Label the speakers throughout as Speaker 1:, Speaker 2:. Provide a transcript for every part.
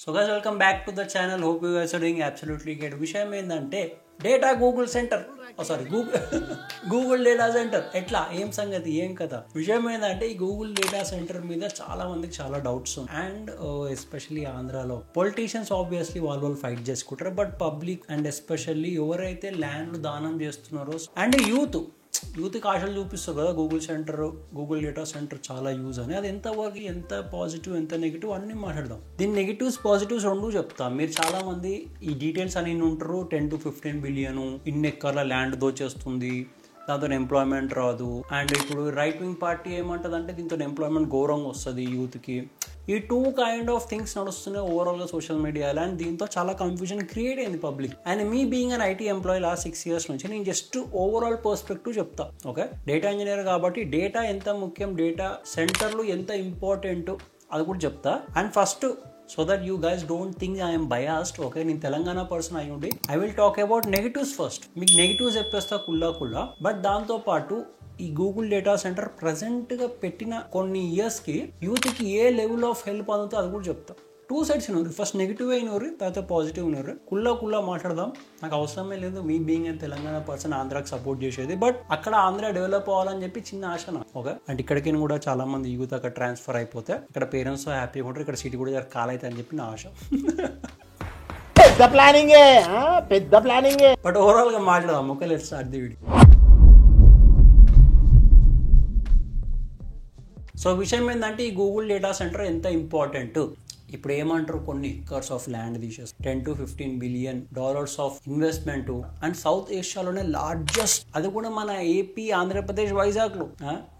Speaker 1: So guys, welcome back to the channel. Hope you guys are doing absolutely great. విషయం ఏంటంటే data Google centre Google data centre ఎట్లా ఏం సంగతి ఏం కథ విషయం ఏంటంటే ఈ గూగుల్ డేటా సెంటర్ మీద చాలా మందికి చాలా డౌట్స్ ఉన్నాయి అండ్ ఎస్పెషల్లీ ఆంధ్రాలో పొలిటీషియన్స్ ఆబ్వియస్లీ వాళ్ళు ఫైట్ చేసుకుంటారు బట్ పబ్లిక్ అండ్ ఎస్పెషల్లీ ఎవరైతే ల్యాండ్లు దానం చేస్తున్నారో అండ్ యూత్కి ఆశలు చూపిస్తారు కదా గూగుల్ డేటా సెంటర్ చాలా యూజ్ అని అది ఎంత వరకు ఎంత పాజిటివ్ ఎంత నెగిటివ్ అన్ని మాట్లాడదాం దీని నెగిటివ్స్ పాజిటివ్స్ రెండు చెప్తా మీరు చాలా మంది ఈ డీటెయిల్స్ అని ఉంటారు 10 to 15 బిలియన్ ఇన్ని ఎక్కర్ల ల్యాండ్ దోచేస్తుంది దాంతో ఎంప్లాయ్మెంట్ రాదు అండ్ ఇప్పుడు రైట్ వింగ్ పార్టీ ఏమంటుంది అంటే దీంతో ఎంప్లాయ్మెంట్ ఘోరంగా వస్తుంది యూత్కి ఈ టూ కైండ్ ఆఫ్ థింగ్స్ నడుస్తున్నాయి ఓవరాల్గా సోషల్ మీడియాలో అండ్ దీంతో చాలా కన్ఫ్యూజన్ క్రియేట్ అయింది public and me being an IT employee last 6 years నుంచి నేను జస్ట్ ఓవరాల్ పర్స్పెక్టివ్ చెప్తా ఓకే డేటా ఇంజనీర్ కాబట్టి డేటా ఎంత ముఖ్యం డేటా సెంటర్లు ఎంత ఇంపార్టెంట్ అది కూడా చెప్తా and first so that you guys don't think I am biased okay నేను తెలంగాణ పర్సన్ అయి ఉండి I will talk about negatives first మీకు నెగిటివ్స్ చెప్పేస్తా కుల్లా బట్ దాంతో పాటు ఈ గూగుల్ డేటా సెంటర్ ప్రెసెంట్ గా పెట్టిన కొన్ని ఇయర్స్ కి యూత్ కి ఏ లెవెల్ ఆఫ్ హెల్ప్ అందుతో అది కూడా చెప్తా టూ సైడ్స్ ఉన్నారు ఫస్ట్ నెగిటివ్ అయినరు తర్వాత పాజిటివ్ ఉన్నారు కుల్లా మాట్లాడదాం నాకు అవసరమే లేదు మీ బీయింగ్ అండ్ తెలంగాణ పర్సన్ ఆంధ్రాకి సపోర్ట్ చేసేది బట్ అక్కడ ఆంధ్ర డెవలప్ అవ్వాలని చెప్పి చిన్న ఆశ ఓకే అండ్ ఇక్కడికి కూడా చాలా మంది యూత్ అక్కడ ట్రాన్స్ఫర్ అయిపోతే ఇక్కడ పేరెంట్స్ హ్యాపీగా ఉంటారు ఇక్కడ సిటీ కూడా కాలైతే అని చెప్పి నా ఆశ
Speaker 2: పెద్ద ప్లానింగ్
Speaker 1: బట్ ఓవరాల్ గా మాట్లాడదాం okay let's start the video so విషయం ఏంటంటే ఈ గూగుల్ డేటా సెంటర్ ఎంత ఇంపార్టెంట్ ఇప్పుడు ఏమంటారు కొన్ని ఎకర్స్ ఆఫ్ ల్యాండ్ తీసేసి 10 to 15 billion dollars of investment and south ఏషియాలోనే లార్జెస్ట్ అది కూడా మన ఏపీ ఆంధ్రప్రదేశ్ వైజాగ్ లో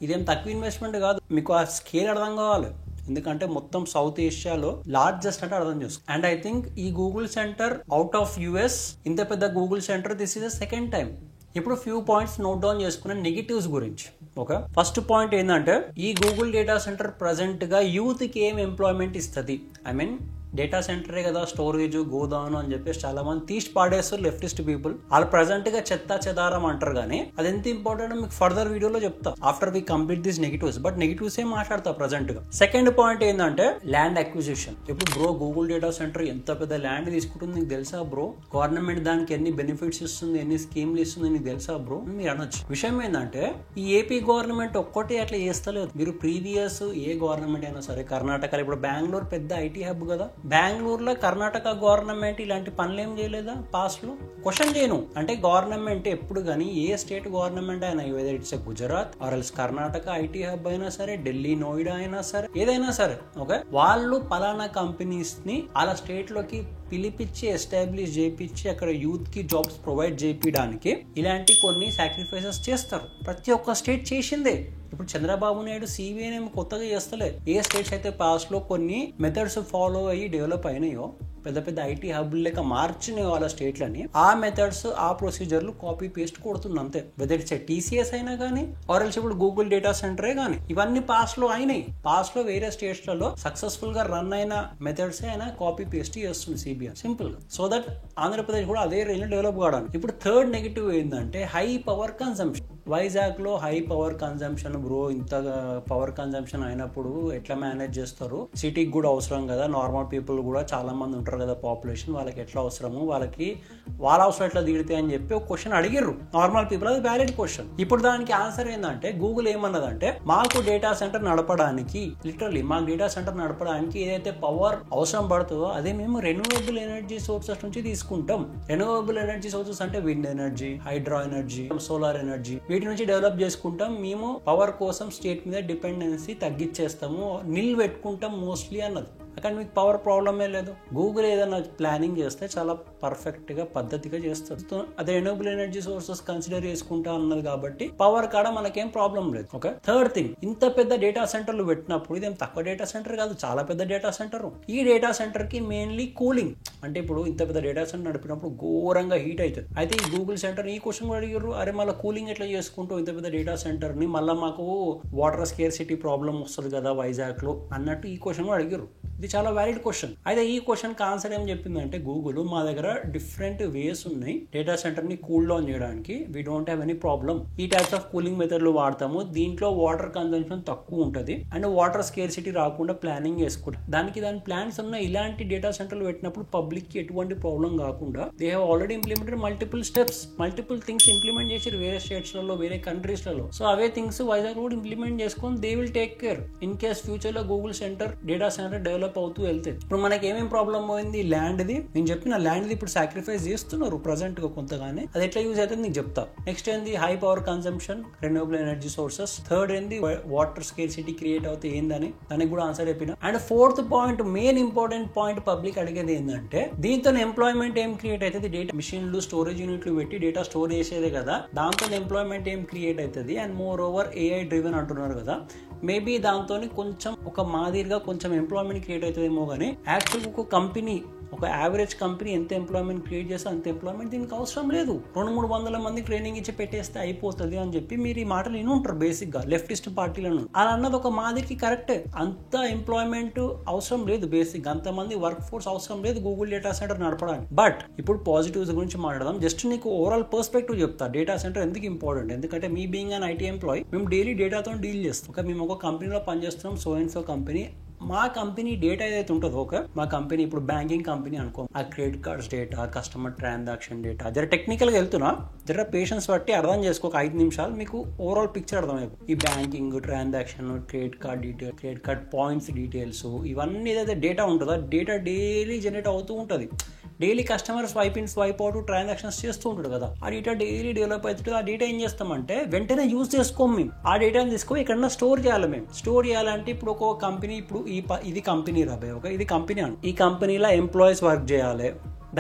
Speaker 1: ఇదేం తక్కువ ఇన్వెస్ట్మెంట్ కాదు మీకు ఆ స్కేల్ అర్థం కావాలి ఎందుకంటే మొత్తం సౌత్ ఏషియాలో లార్జెస్ట్ అంటే అర్థం చేసుకో అండ్ ఐ థింక్ ఈ Google centre out of US ఇంత పెద్ద Google centre this is the second time ఇప్పుడు ఫ్యూ పాయింట్స్ నోట్ డౌన్ చేసుకున్న నెగిటివ్స్ గురించి ఓకే ఫస్ట్ పాయింట్ ఏంటంటే ఈ గూగుల్ డేటా సెంటర్ ప్రెసెంట్ గా యూత్ కి ఏం ఎంప్లాయ్మెంట్ ఇస్తుంది ఐ మీన్ డేటా సెంటరే కదా స్టోరేజ్ గోదాను అని చెప్పేసి చాలా మంది తీసి పాడేస్తారు లెఫ్టిస్ట్ పీపుల్ వాళ్ళు ప్రెసెంట్ గా చెదారం అంటారు కానీ అది ఎంత ఇంపార్టెంట్ మీకు ఫర్దర్ వీడియోలో చెప్తా after we complete this negatives but negatives ఏ మాట్లాడతా ప్రెసెంట్ గా సెకండ్ పాయింట్ ఏంటంటే ల్యాండ్ అక్విజిషన్ ఇప్పుడు బ్రో గూగుల్ డేటా సెంటర్ ఎంత పెద్ద ల్యాండ్ తీసుకుంటుంది నీకు తెలుసా బ్రో గవర్నమెంట్ దానికి ఎన్ని బెనిఫిట్స్ ఇస్తుంది ఎన్ని స్కీమ్లు ఇస్తుంది నీకు తెలుసా బ్రో మీరు అనొచ్చు విషయం ఏంటంటే ఈ ఏపీ గవర్నమెంట్ ఒక్కటే అట్లా చేస్తలేదు మీరు ప్రీవియస్ ఏ గవర్నమెంట్ అయినా సరే కర్ణాటకలో ఇప్పుడు బెంగళూరు పెద్ద ఐటీ హబ్ కదా బెంగళూరులో కర్ణాటక గవర్నమెంట్ ఇలాంటి పనులు ఏం చేయలేదా పాస్ట్ లో క్వశ్చన్ చేయను అంటే గవర్నమెంట్ ఎప్పుడు కానీ ఏ స్టేట్ గవర్నమెంట్ అయినా whether it's Gujarat or else Karnataka IT hub అయినా సరే ఢిల్లీ నోయిడా అయినా సరే ఏదైనా సరే ఓకే వాళ్ళు పలానా కంపెనీస్ ని అలా స్టేట్ లోకి పిలిపించి ఎస్టాబ్లిష్ చేయించి అక్కడ యూత్ కి జాబ్స్ ప్రొవైడ్ చేయించడానికి ఇలాంటి కొన్ని సాక్రిఫైసెస్ చేస్తారు ప్రతి ఒక్క స్టేట్ చేసిందే ఇప్పుడు చంద్రబాబు నాయుడు సిబిఐ కొత్తగా చేస్తలే ఏ స్టేట్స్ అయితే పాస్ట్ లో కొన్ని మెథడ్స్ ఫాలో అయ్యి డెవలప్ అయినాయో పెద్ద పెద్ద ఐటీ హబ్ లెక్క మార్చినాయి వాళ్ళ స్టేట్లని ఆ మెథడ్స్ ఆ ప్రొసీజర్లు కాపీ పేస్ట్ కొడుతుంది అంతే వెదర్ ఇట్స్ టీసీఎస్ అయినా కానీ ఆర్ఎల్స్ ఇప్పుడు గూగుల్ డేటా సెంటరే కానీ ఇవన్నీ పాస్ట్ లో అయినాయి పాస్ట్ లో వేరే స్టేట్స్ లలో సక్సెస్ఫుల్ గా రన్ అయిన మెథడ్స్ అయినా కాపీ పేస్ట్ చేస్తుంది సిబిఐ సింపుల్ గా సో దట్ ఆంధ్రప్రదేశ్ కూడా అదే రేంజ్ లో డెవలప్ కావడానికి ఇప్పుడు థర్డ్ నెగిటివ్ ఏంటంటే హై పవర్ కన్సంప్షన్ వైజాగ్ లో హై పవర్ కన్సంప్షన్ బ్రో ఇంత పవర్ కన్సంప్షన్ అయినప్పుడు ఎట్లా మేనేజ్ చేస్తారు సిటీకి కూడా అవసరం కదా నార్మల్ పీపుల్ కూడా చాలా మంది ఉంటారు కదా పాపులేషన్ వాళ్ళకి ఎట్లా అవసరము వాళ్ళకి వాళ్ళ అవసరం ఎట్లా తీడితే అని చెప్పి ఒక క్వశ్చన్ అడిగిర్రు నార్మల్ పీపుల్ అది వ్యాలిడ్ క్వశ్చన్ ఇప్పుడు దానికి ఆన్సర్ ఏంటంటే గూగుల్ ఏమన్నదంటే మాకు డేటా సెంటర్ నడపడానికి లిటరల్లీ మాకు డేటా సెంటర్ నడపడానికి ఏదైతే పవర్ అవసరం పడుతుందో అదే మేము రెన్యూవబుల్ ఎనర్జీ సోర్సెస్ నుంచి తీసుకుంటాం రెన్యూవబుల్ ఎనర్జీ సోర్సెస్ అంటే wind energy hydro energy solar energy వీటి నుంచి డెవలప్ చేసుకుంటాం మేము పవర్ కోసం స్టేట్ మీద డిపెండెన్సీ తగ్గించేస్తాము పెట్టుకుంటాం మోస్ట్లీ అన్నది అక్కడ మీకు పవర్ ప్రాబ్లమే లేదు గూగుల్ ఏదైనా ప్లానింగ్ చేస్తే చాలా పర్ఫెక్ట్ గా పద్ధతిగా చేస్తారు అదే రెన్యూవబుల్ ఎనర్జీ సోర్సెస్ కన్సిడర్ చేసుకుంటా అన్నది కాబట్టి పవర్ కాడ మనకేం ప్రాబ్లం లేదు ఓకే థర్డ్ థింగ్ ఇంత పెద్ద డేటా సెంటర్లు పెట్టినప్పుడు ఇదేం తక్కువ డేటా సెంటర్ కాదు చాలా పెద్ద డేటా సెంటర్ ఈ డేటా సెంటర్ కి మెయిన్లీ కూలింగ్ అంటే ఇప్పుడు ఇంత పెద్ద డేటా సెంటర్ నడిపినప్పుడు ఘోరంగా హీట్ అవుతుంది అయితే ఈ గూగుల్ సెంటర్ ఈ క్వశ్చన్ కూడా అడిగారు అరే మళ్ళీ కూలింగ్ ఎట్లా చేసుకుంటూ ఇంత పెద్ద డేటా సెంటర్ ని మళ్ళీ మాకు వాటర్ స్కేర్సిటీ ప్రాబ్లం వస్తుంది కదా వైజాగ్ లో అన్నట్టు ఈ క్వశ్చన్ కూడా అడిగారు ఇది చాలా వ్యాలిడ్ క్వశ్చన్. అయితే ఈ క్వశ్చన్ కి ఆన్సర్ ఏం చెప్పిందంటే గూగుల్, మా దగ్గర డిఫరెంట్ వేస్ ఉన్నాయి డేటా సెంటర్ ని కూల్ డౌన్ చేయడానికి. We don't have any problem. ఈ టైప్స్ ఆఫ్ కూలింగ్ మెథడ్లు వాడతాము. దీంట్లో వాటర్ కన్సంప్షన్ తక్కువ ఉంటుంది అండ్ వాటర్ స్కేర్సిటీ రాకుండా ప్లానింగ్ చేసుకుంటాం. దాని ప్లాన్స్ ఉన్న ఇలాంటి డేటా సెంటర్లు పెట్టినప్పుడు పబ్లిక్ కి ఎటువంటి ప్రాబ్లం కాకుండా they have already implemented multiple steps, multiple things implement చేసి వేరే స్టేట్స్ లలో, వేరే కంట్రీస్ లలో. సో అవే థింగ్స్ వైజాగ్ కూడా ఇంప్లిమెంట్ చేసుకొని they will take care in case future లో Google center, data center develop అవుతూ వెళ్తే. ఇప్పుడు మనకి ఏమేం ప్రాబ్లం పోయింది? ల్యాండ్ ది. నేను చెప్పిన ల్యాండ్ ది ఇప్పుడు సాక్రిఫైస్ చేస్తున్నారు ప్రెసెంట్ గా కొంతగానే. అది ఎట్లా యూజ్ అవుతుంది నీకు చెప్తా. నెక్స్ట్ ఏంది? High power consumption, renewable energy sources. Third ఏంది? వాటర్ స్కేర్సిటీ క్రియేట్ అవుతే ఏందని దానికి కూడా ఆన్సర్ చెప్పిన. And fourth point, main important point public అడిగేది ఏంటంటే దీంతో ఎంప్లాయ్మెంట్ ఏం క్రియేట్ అవుతుంది? డేటా మిషన్లు, స్టోరేజ్ యూనిట్లు పెట్టి డేటా స్టోర్ చేసేదే కదా, దాంతో ఎంప్లాయ్మెంట్ ఏం క్రియేట్ అవుతుంది? And more over AI driven అంటున్నారు కదా, మేబీ దాంతో కొంచెం ఒక మాదిరిగా కొంచెం ఎంప్లాయ్మెంట్ క్రియేట్ అవుతుందేమో. కానీ యాక్చువల్ ఒక కంపెనీ, ఒక యావరేజ్ కంపెనీ ఎంత ఎంప్లాయ్మెంట్ క్రియేట్ చేస్తే అంత ఎంప్లాయ్మెంట్ దీనికి అవసరం లేదు. 200-300 మంది ట్రైనింగ్ ఇచ్చి పెట్టేస్తే అయిపోతుంది అని చెప్పి మీరు ఈ మాటలు విని ఉంటారు బేసిక్ గా లెఫ్టిస్ట్ పార్టీలను. అలా అన్నది ఒక మాదిరికి కరెక్టే. అంత ఎంప్లాయ్మెంట్ అవసరం లేదు బేసిక్ గా, అంతమంది వర్క్ ఫోర్స్ అవసరం లేదు గూగుల్ డేటా సెంటర్ నడపడానికి. బట్ ఇప్పుడు పాజిటివ్స్ గురించి మాట్లాడదాం. జస్ట్ నీకు ఓవరాల్ పర్స్పెక్టివ్ చెప్తా డేటా సెంటర్ ఎందుకు ఇంపార్టెంట్. ఎందుకంటే మీ బీయింగ్ అన్ ఐటీ ఎంప్లాయీ, మేము డైలీ డేటాతో డీల్ చేస్తాం. మేము ఒక కంపెనీలో పనిచేస్తున్నాం, సో అండ్ సో కంపెనీ. మా కంపెనీ డేటా ఏదైతే ఉంటుందో, ఓకే, మా కంపెనీ ఇప్పుడు బ్యాంకింగ్ కంపెనీ అనుకో, ఆ credit cards data, customer transaction data, జర టెక్నికల్గా వెళ్తున్నా, జర పేషెన్స్ బట్టి అర్థం చేసుకో. 5 నిమిషాలు మీకు ఓవరాల్ పిక్చర్ అర్థమైపోతుంది. ఈ banking transaction, credit card detail, credit card points details, ఇవన్నీ ఏదైతే డేటా ఉంటుందో డేటా డైలీ జనరేట్ అవుతూ ఉంటుంది. Daily customer swipe in swipe out transactions చేస్తూ ఉంటాడు కదా, ఆ డేటా డైలీ డెవలప్ అవుతుంది. ఆ డేటా ఏం చేస్తామంటే వెంటనే యూజ్ చేసుకోము మేము. ఆ డేటాని తీసుకొని ఎక్కడన్నా స్టోర్ చేయాలి. మేము స్టోర్ చేయాలంటే ఇప్పుడు ఒక కంపెనీ, ఇప్పుడు ఇది కంపెనీ రాబోయే, ఓకే, ఇది కంపెనీ అని, ఈ కంపెనీలో ఎంప్లాయీస్ వర్క్ చేయాలి.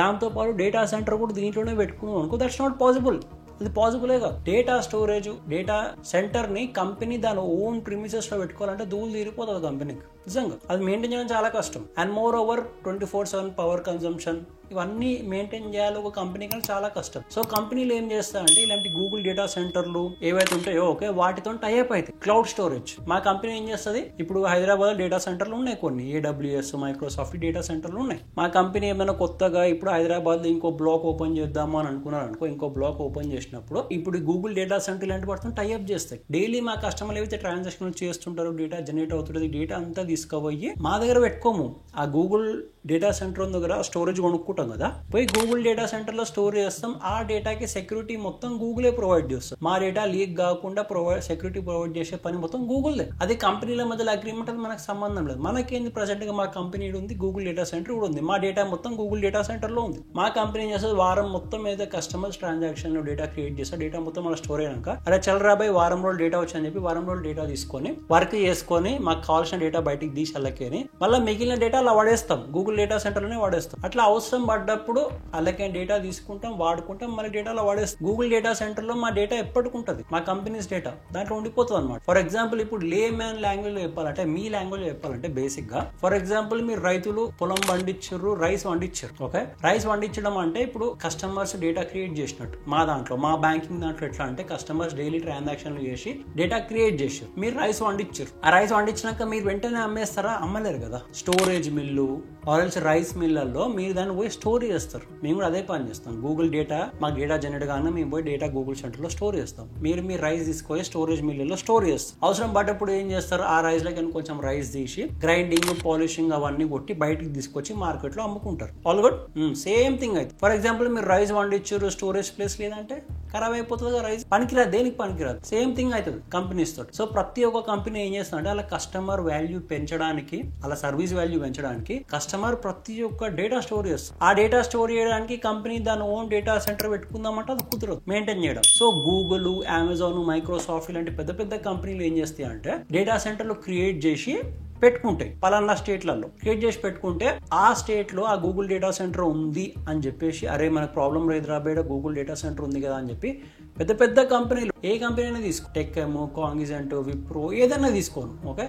Speaker 1: దాంతోపాటు డేటా సెంటర్ కూడా దీంట్లోనే పెట్టుకున్నాం అనుకో, దట్స్ నాట్ పాసిబుల్. అది పాసిబులేగా. డేటా స్టోరేజ్, డేటా సెంటర్ ని కంపెనీ దాని ఓన్ ప్రిమిసెస్ లో పెట్టుకోవాలంటే దూలు తీరిపోతుంది కంపెనీకి. నిజంగా అది మెయింటైన్ చేయడం చాలా కష్టం. And more over 24/7 power consumption, ఇవన్నీ మెయింటైన్ చేయాలి ఒక కంపెనీ కానీ చాలా కష్టం. సో కంపెనీలు ఏం చేస్తారంటే ఇలాంటి గూగుల్ డేటా సెంటర్లు ఏవైతే ఉంటాయో, ఓకే, వాటితో టైఅప్ అవుతాయి. క్లౌడ్ స్టోరేజ్ మా కంపెనీ ఏం చేస్తుంది? ఇప్పుడు హైదరాబాద్ డేటా సెంటర్లు ఉన్నాయి కొన్ని, AWS, మైక్రోసాఫ్ట్ డేటా సెంటర్లు ఉన్నాయి. మా కంపెనీ ఏమైనా కొత్తగా ఇప్పుడు హైదరాబాద్ లో ఇంకో బ్లాక్ ఓపెన్ చేద్దాము అని అనుకున్నారు అనుకో, ఇంకో బ్లాక్ ఓపెన్ చేసినప్పుడు ఇప్పుడు గూగుల్ డేటా సెంటర్ ఇలాంటి వాటితో టైఅప్ చేస్తాయి. డైలీ మా కస్టమర్లు ఏవైతే ట్రాన్సాక్షన్ చేస్తుంటారో, డేటా జనరేట్ అవుతుంది, డేటా అంతా తీసుకుపోయి మా దగ్గర పెట్టుకోము. ఆ గూగుల్ డేటా సెంటర్ దగ్గర స్టోరేజ్ కొనుక్కుంటాం కదా, పోయి గూగుల్ డేటా సెంటర్ లో స్టోర్ చేస్తాం. ఆ డేటాకి సెక్యూరిటీ మొత్తం గూగులే ప్రొవైడ్ చేస్తాం. మా డేటా లీక్ కాకుండా సెక్యూరిటీ ప్రొవైడ్ చేసే పని మొత్తం గూగుల్దే. అది కంపెనీల మధ్యలో అగ్రిమెంట్, అది మనకు సంబంధం లేదు. మనకేంది ప్రెసెంట్ గా మా కంపెనీ ఉంది, గూగుల్ డేటా సెంటర్ కూడా ఉంది, మా డేటా మొత్తం గూగుల్ డేటా సెంటర్ లో ఉంది. మా కంపెనీ చేసేది వారం మొత్తం ఏదైతే కస్టమర్స్ ట్రాన్సాక్షన్ లో డేటా క్రియేట్ చేస్తే డేటా మొత్తం మన స్టోర్ అయినాక, అరే చల్లరాబాయ్ వారం రోజులు డేటా వచ్చని చెప్పి వారం రోజులు డేటా తీసుకొని వర్క్ చేసుకొని మాకు కావాల్సిన డేటా బయటికి తీసి అల్లకేని మళ్ళీ మిగిలిన డేటా అలా వాడేస్తాం, గూగుల్ డేటా సెంటర్ లోనే వాడేస్తాం. అట్లా అవసరం పడ్డప్పుడు అలాగే డేటా తీసుకుంటాం, వాడుకుంటాం, మళ్ళీ డేటాలో వాడేస్తాం. గూగుల్ డేటా సెంటర్ లో మా డేటా ఎప్పటికుంటది, మా కంపెనీస్ డేటా దాంట్లో ఉండిపోతుంది అనమాట. ఫర్ ఎగ్జాంపుల్ ఇప్పుడు లే మ్యాన్ లాంగ్వేజ్ లో చెప్పాలంటే, మీ లాంగ్వేజ్ లో చెప్పాలంటే బేసిక్ గా, ఫర్ ఎగ్జాంపుల్ మీరు రైతులు పొలం పండించారు, రైస్ పండించారు, ఓకే, రైస్ పండించడం అంటే ఇప్పుడు కస్టమర్స్ డేటా క్రియేట్ చేసినట్టు. మా దాంట్లో, మా బ్యాంకింగ్ దాంట్లో ఎట్లా అంటే కస్టమర్స్ డైలీ ట్రాన్సాక్షన్లు చేసి డేటా క్రియేట్ చేశారు. మీరు రైస్ పండించారు, ఆ రైస్ పండించినాక మీరు వెంటనే అమ్మేస్తారా? అమ్మలేరు కదా. స్టోరేజ్ మిల్లు ఆరెల్స్ రైస్ మిల్లల్లో మీరు దాన్ని పోయి స్టోర్ చేస్తారు. మేము కూడా అదే పని చేస్తాం. గూగుల్ డేటా, మాకు డేటా జనరేట్ కానీ మేము పోయి డేటా గూగుల్ సెంటర్ లో స్టోర్ చేస్తాం. మీరు మీ రైస్ తీసుకొని స్టోరేజ్ మిల్లులో స్టోర్ చేస్తారు. అవసరం పడ్డప్పుడు ఏం చేస్తారు? ఆ రైస్ లో కొంచెం రైస్ తీసి గ్రైండింగ్, పాలిషింగ్ అవన్నీ కొట్టి బయటికి తీసుకొచ్చి మార్కెట్ లో అమ్ముకుంటారు. All good. సేమ్ థింగ్ అయితే ఫర్ ఎగ్జాంపుల్ మీరు రైస్ వండించారు, స్టోరేజ్ ప్లేస్ లేదంటే ఖరాబ్ అయిపోతుంది కదా రైస్, పనికిరాదు, దేనికి పనికిరాదు. సేమ్ థింగ్ అవుతుంది కంపెనీస్ తోటి. సో ప్రతి ఒక్క కంపెనీ ఏం చేస్తుందంటే అలా కస్టమర్ వాల్యూ పెంచడానికి, అలా సర్వీస్ వాల్యూ పెంచడానికి కస్టమర్ ప్రతి ఒక్క డేటా స్టోర్ చేస్తారు. ఆ డేటా స్టోర్ చేయడానికి కంపెనీ దాని ఓన్ డేటా సెంటర్ పెట్టుకుందామంటే అది కుదరదు మెయింటైన్ చేయడం. సో గూగుల్, అమెజాన్, మైక్రోసాఫ్ట్ ఇలాంటి పెద్ద పెద్ద కంపెనీలు ఏం చేస్తాయి అంటే డేటా సెంటర్లు క్రియేట్ చేసి పెట్టుకుంటాయి. పలానా స్టేట్లలో క్రియేట్ చేసి పెట్టుకుంటే ఆ స్టేట్ లో ఆ గూగుల్ డేటా సెంటర్ ఉంది అని చెప్పేసి, అరే మనకు ప్రాబ్లం లేదు రాబోయే గూగుల్ డేటా సెంటర్ ఉంది కదా అని చెప్పి పెద్ద పెద్ద కంపెనీలు, ఏ కంపెనీ అయినా తీసుకో, టెక్ఎమ్, కాంగిజెంట్, విప్రో, ఏదైనా తీసుకోను, ఓకే,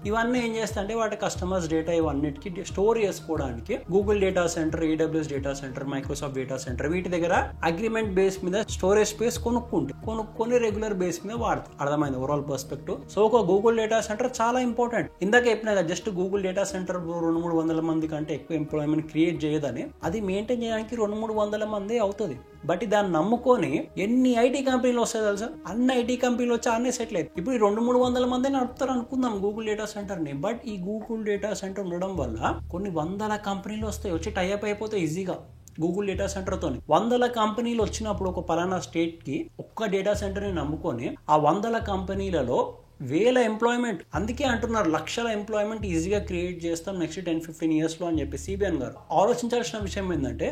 Speaker 1: ఇవన్నీ ఏం చేస్తాయంటే వాటి కస్టమర్స్ డేటా ఇవన్నిటికి స్టోర్ చేసుకోవడానికి Google data centre, AWS data centre, Microsoft data centre వీటి దగ్గర అగ్రిమెంట్ బేస్ మీద స్టోరేజ్ స్పేస్ కొనుక్కొని రెగ్యులర్ బేస్ మీద వాడతారు. అర్థమైంది ఓవరాల్ పర్స్పెక్టివ్. సో ఒక గూగుల్ డేటా సెంటర్ చాలా ఇంపార్టెంట్. ఇందాక చెప్పినా జస్ట్ గూగుల్ డేటా సెంటర్ 200-300 మంది కంటే ఎక్కువ ఎంప్లాయ్మెంట్ క్రియేట్ చేయదని, అది మెయింటైన్ చేయడానికి 200-300 మంది అవుతుంది. బట్ దాన్ని నమ్ముకొని ఎన్ని ఐటీ కంపెనీలు వస్తాయి తెలుసా? అన్ని ఐటీ కంపెనీలు వచ్చి అన్నీ సెటిల్ అయ్యి ఇప్పుడు 200-300 మంది నడుపుతారు అనుకుందాం గూగుల్ డేటా సెంటర్ ని. బట్ ఈ గూగుల్ డేటా సెంటర్ ఉండడం వల్ల కొన్ని 100 కంపెనీలు వస్తాయి, వచ్చి టైఅప్ అయిపోతాయి ఈజీగా గూగుల్ డేటా సెంటర్ తోని. 100 కంపెనీలు వచ్చినప్పుడు ఒక పలానా స్టేట్ కి ఒక్క డేటా సెంటర్ ని నమ్ముకొని ఆ 100 కంపెనీలలో 1000 ఎంప్లాయ్మెంట్, అందుకే అంటున్నారు 1,00,000 ఎంప్లాయ్మెంట్ ఈజీగా క్రియేట్ చేస్తాం నెక్స్ట్ 10-15 years లో అని చెప్పి సిబిఎన్ గారు. ఆలోచించాల్సిన విషయం ఏంటంటే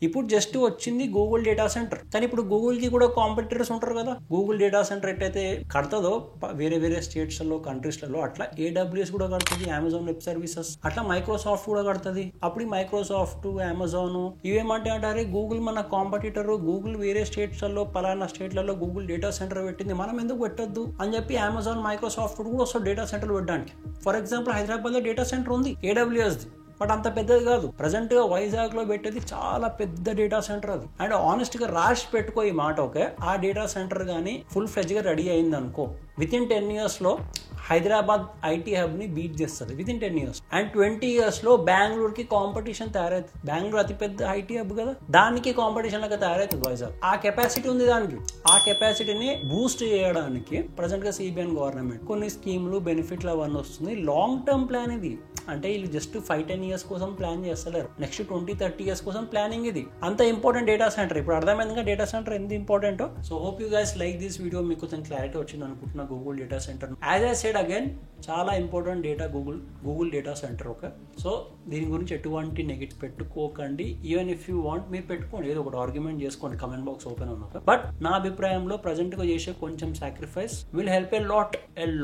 Speaker 1: ఇప్పుడు జస్ట్ వచ్చింది గూగుల్ డేటా సెంటర్, కానీ ఇప్పుడు గూగుల్ కి కూడా కాంపిటీటర్స్ ఉంటారు కదా. గూగుల్ డేటా సెంటర్ ఎట్టయితే కడతదో వేరే స్టేట్స్ లో, కంట్రీస్ లలో, అట్లా AWS కూడా కడుతుంది, అమెజాన్ వెబ్ సర్వీసెస్, అట్లా మైక్రోసాఫ్ట్ కూడా కడుతుంది. అప్పుడు మైక్రోసాఫ్ట్, అమెజాన్ ఇవేమంటే అంటారే గూగుల్ మన కాంపిటీటర్, గూగుల్ వేరే స్టేట్స్ లలో పలానా స్టేట్లలో గూగుల్ డేటా సెంటర్ పెట్టింది, మనం ఎందుకు పెట్టొద్దు అని చెప్పి అమెజాన్, మైక్రోసాఫ్ట్ కూడా వస్తుంది డేటా సెంటర్ పెట్టడానికి. ఫర్ ఎగ్జాంపుల్ హైదరాబాద్ లో డేటా సెంటర్ ఉంది AWSది, బట్ అంత పెద్దది కాదు. ప్రజెంట్ గా వైజాగ్ లో పెట్టేది చాలా పెద్ద డేటా సెంటర్ అది. అండ్ ఆనెస్ట్ గా రాసి పెట్టుకో ఈ మాట, ఓకే, ఆ డేటా సెంటర్ గానీ ఫుల్ ఫ్లెడ్జ్ గా రెడీ అయింది అనుకో, వితిన్ 10 years లో హైదరాబాద్ ఐటీ హబ్ ని బీట్ చేస్తుంది వితిన్ 10 years. అండ్ 20 years లో బెంగళూరుకి కాంపిటీషన్ తయారవుతుంది. బెంగళూరు అతిపెద్ద ఐటీ హబ్ కదా, దానికి కాంపిటీషన్ లాగా తయారవుతుంది వైజాగ్. ఆ కెపాసిటీ ఉంది దానికి. ఆ కెపాసిటీని బూస్ట్ చేయడానికి ప్రజెంట్ గా సిబిఎన్ గవర్నమెంట్ కొన్ని స్కీములు, బెనిఫిట్లు అవన్నీ వస్తుంది. లాంగ్ టర్మ్ ప్లాన్ ఇది. అంటే వీళ్ళు జస్ట్ 5-10 years కోసం ప్లాన్ చేస్తలేరు, నెక్స్ట్ 20-30 years కోసం ప్లానింగ్ ఇది. అంత ఇంపార్టెంట్ డేటా సెంటర్. ఇప్పుడు అర్థమైందిగా డేటా సెంటర్ ఎంత ఇంపార్టెంటో. So hope you guys like this video. మీకు కొంచెం క్లారిటీ వచ్చింది అనుకుంటున్నా Google data center. As I said again, చాలా important data Google data center, okay. So దీని గురించి ఎటువంటి నెగటివ్ పెట్టుకోకండి. ఈవెన్ ఇఫ్ యూ వాంట్ మీరు పెట్టుకోండి, ఏదో ఒకటి ఆర్గ్యుమెంట్ చేసుకోండి, కమెంట్ బాక్స్ ఓపెన్ ఉన్నాక. బట్ నా అభిప్రాయంలో ప్రజెంట్ గా చేసే కొంచెం sacrifice will help a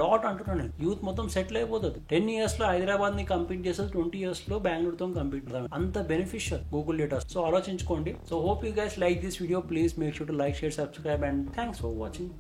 Speaker 1: lot అంటున్నాను. యూత్ మొత్తం సెటిల్ అయిపోతుంది. 10 years లో హైదరాబాద్ ని కంపీట్ చేస్తుంది, 20 years లో బెంగళూరుతో కంపీట్ చేద్దాం. అంత బెనిఫిషియల్ గూగుల్ డేటా. సో ఆలోచించుకోండి. So hope you guys like this video. Please make sure to like, share, subscribe and thanks for watching.